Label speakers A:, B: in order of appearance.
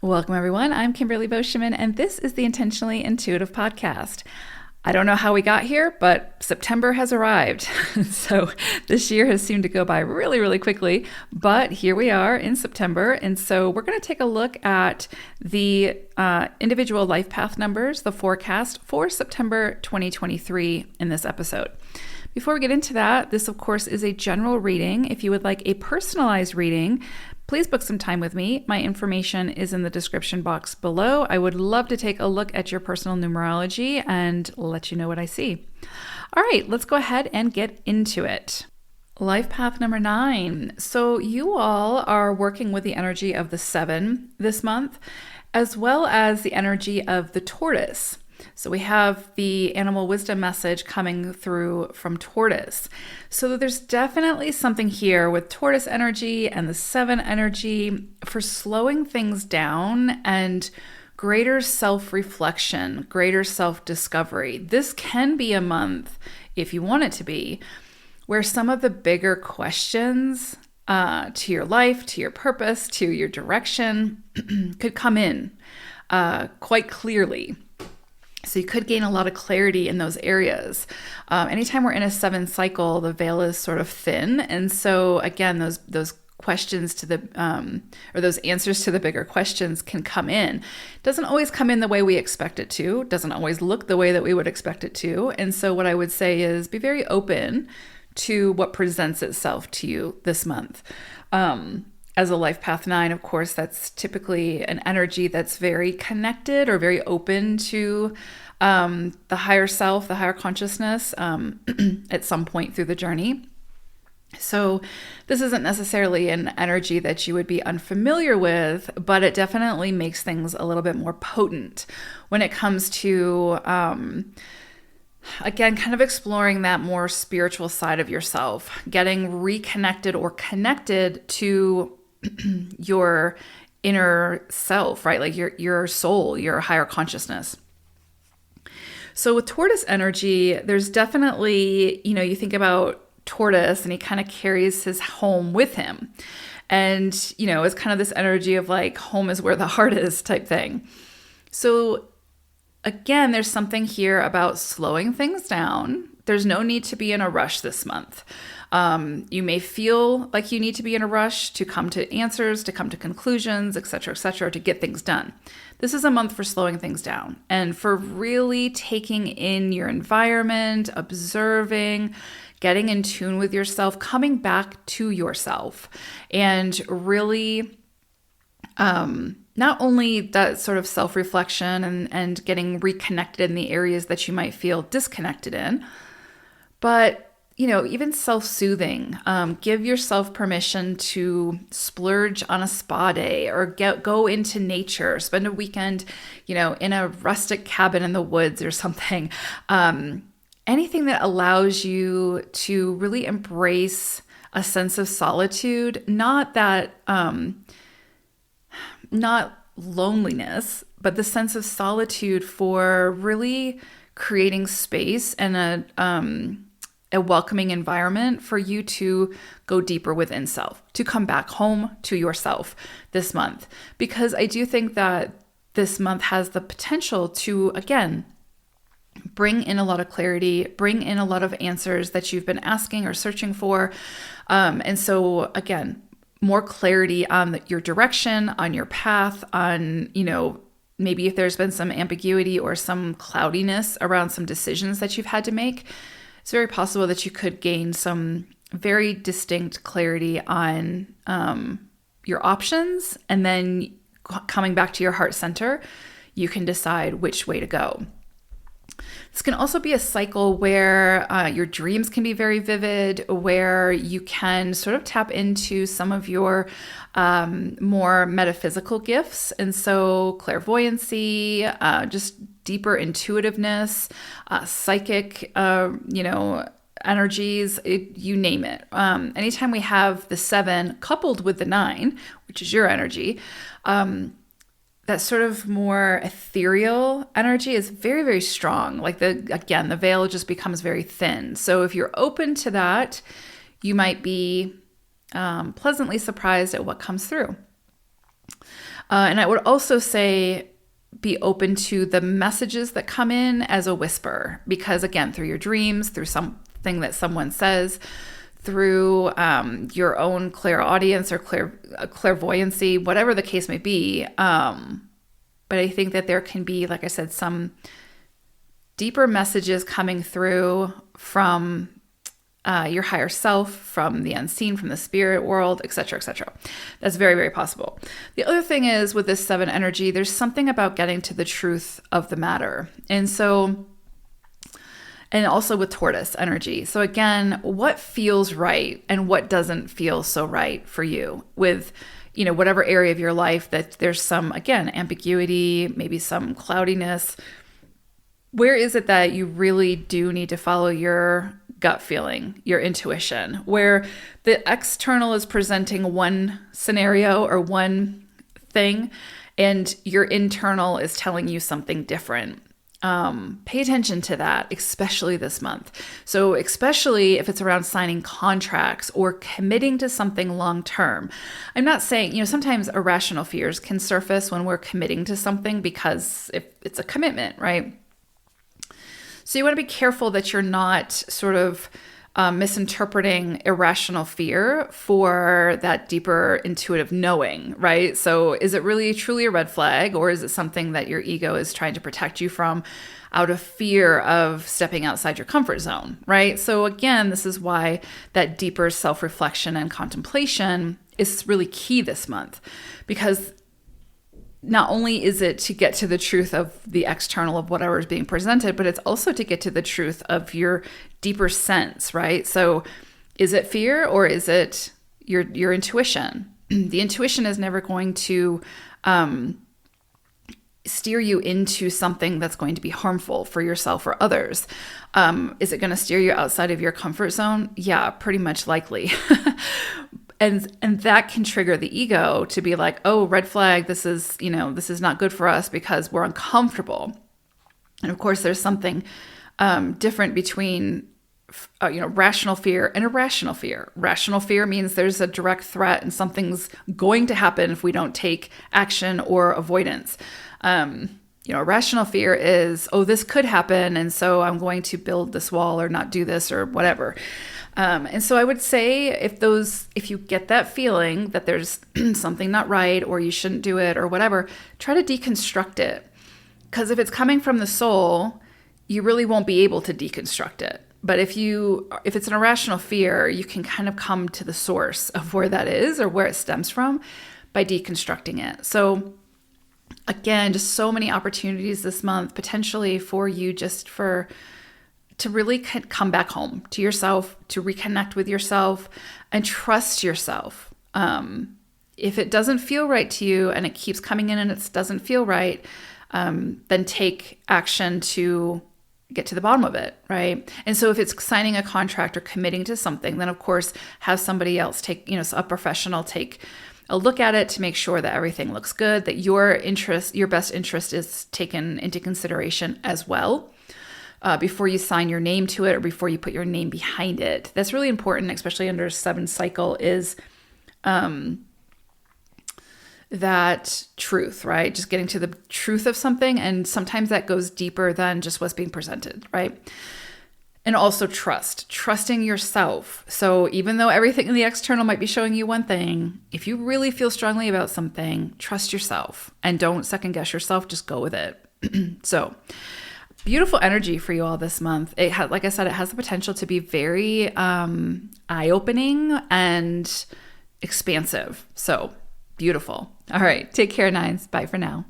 A: Welcome, everyone. I'm Kimberly Boscheman, and this is the Intentionally Intuitive Podcast. I don't know how we got here, but September has arrived. So this year has seemed to go by really, really quickly, but here we are in September. And so we're going to take a look at the individual life path numbers, the forecast for September 2023 in this episode. Before we get into that, this, of course, is a general reading. If you would like a personalized reading, please book some time with me. My information is in the description box below. I would love to take a look at your personal numerology and let you know what I see. All right, let's go ahead and get into it. Life path number 9. So you all are working with the energy of the 7 this month, as well as the energy of the tortoise. So we have the animal wisdom message coming through from tortoise. So there's definitely something here with tortoise energy and the 7 energy for slowing things down and greater self-reflection, greater self-discovery. This can be a month, if you want it to be, where some of the bigger questions to your life, to your purpose, to your direction could come in quite clearly. So you could gain a lot of clarity in those areas. Anytime we're in a 7 cycle, the veil is sort of thin. And so again, those questions to the, or those answers to the bigger questions can come in. It doesn't always come in the way we expect it to. It doesn't always look the way that we would expect it to. And so what I would say is be very open to what presents itself to you this month. As a life path 9, of course, that's typically an energy that's very connected or very open to the higher self, the higher consciousness at some point through the journey. So this isn't necessarily an energy that you would be unfamiliar with, but it definitely makes things a little bit more potent when it comes to, again, kind of exploring that more spiritual side of yourself, getting reconnected or connected to your inner self, right? Like your soul, your higher consciousness. So with tortoise energy, there's definitely, you think about tortoise and he kind of carries his home with him. And, it's kind of this energy of like, home is where the heart is type thing. So again, there's something here about slowing things down. There's no need to be in a rush this month. You may feel like you need to be in a rush to come to answers, to come to conclusions, et cetera, to get things done. This is a month for slowing things down and for really taking in your environment, observing, getting in tune with yourself, coming back to yourself, and really not only that sort of self-reflection and getting reconnected in the areas that you might feel disconnected in, but even self-soothing. Give yourself permission to splurge on a spa day or go into nature, spend a weekend, in a rustic cabin in the woods or something. Anything that allows you to really embrace a sense of solitude, not loneliness, but the sense of solitude for really creating space and a welcoming environment for you to go deeper within self, to come back home to yourself this month. Because I do think that this month has the potential to, again, bring in a lot of clarity, bring in a lot of answers that you've been asking or searching for. And so, again, more clarity on your direction, on your path, on, maybe if there's been some ambiguity or some cloudiness around some decisions that you've had to make. It's very possible that you could gain some very distinct clarity on your options, and then coming back to your heart center, you can decide which way to go. This can also be a cycle where your dreams can be very vivid, where you can sort of tap into some of your more metaphysical gifts. And so clairvoyancy, just deeper intuitiveness, psychic, energies, you name it. Anytime we have the 7 coupled with the 9, which is your energy, that sort of more ethereal energy is very, very strong. Like the veil just becomes very thin. So if you're open to that, you might be pleasantly surprised at what comes through. And I would also say be open to the messages that come in as a whisper, because again, through your dreams, through something that someone says, through your own clairaudience or clairvoyancy, whatever the case may be. But I think that there can be, like I said, some deeper messages coming through from your higher self, from the unseen, from the spirit world, etc., etc. That's very, very possible. The other thing is with this 7 energy, there's something about getting to the truth of the matter. And also with tortoise energy. So again, what feels right and what doesn't feel so right for you with, whatever area of your life that there's some, again, ambiguity, maybe some cloudiness. Where is it that you really do need to follow your gut feeling, your intuition, where the external is presenting one scenario or one thing, and your internal is telling you something different? Pay attention to that, especially this month. So especially if it's around signing contracts or committing to something long-term. I'm not saying, sometimes irrational fears can surface when we're committing to something because it's a commitment, right? So you want to be careful that you're not sort of misinterpreting irrational fear for that deeper intuitive knowing, right? So is it really truly a red flag, or is it something that your ego is trying to protect you from out of fear of stepping outside your comfort zone, right? So again, this is why that deeper self-reflection and contemplation is really key this month, because not only is it to get to the truth of the external of whatever is being presented, but it's also to get to the truth of your deeper sense, right? So is it fear or is it your intuition? The intuition is never going to steer you into something that's going to be harmful for yourself or others. Is it going to steer you outside of your comfort zone? Yeah, pretty much likely. And that can trigger the ego to be like, oh, red flag, this is not good for us because we're uncomfortable. And of course, there's something different between, rational fear and irrational fear. Rational fear means there's a direct threat and something's going to happen if we don't take action or avoidance. Irrational fear is, oh, this could happen, and so I'm going to build this wall or not do this or whatever. And so I would say if you get that feeling that there's something not right or you shouldn't do it or whatever, try to deconstruct it. Because if it's coming from the soul, you really won't be able to deconstruct it. But if it's an irrational fear, you can kind of come to the source of where that is or where it stems from by deconstructing it. So again, just so many opportunities this month potentially for you to really come back home to yourself, to reconnect with yourself and trust yourself. If it doesn't feel right to you and it keeps coming in and it doesn't feel right, then take action to get to the bottom of it, right? And so if it's signing a contract or committing to something, then of course have somebody else take, a professional take a look at it to make sure that everything looks good, that your best interest is taken into consideration as well. Before you sign your name to it or before you put your name behind it. That's really important, especially under a 7 cycle, is that truth, right? Just getting to the truth of something. And sometimes that goes deeper than just what's being presented, right? And also trusting yourself. So even though everything in the external might be showing you one thing, if you really feel strongly about something, trust yourself and don't second guess yourself, just go with it. So beautiful energy for you all this month. Like I said, it has the potential to be very eye-opening and expansive. So beautiful. All right. Take care, 9s. Bye for now.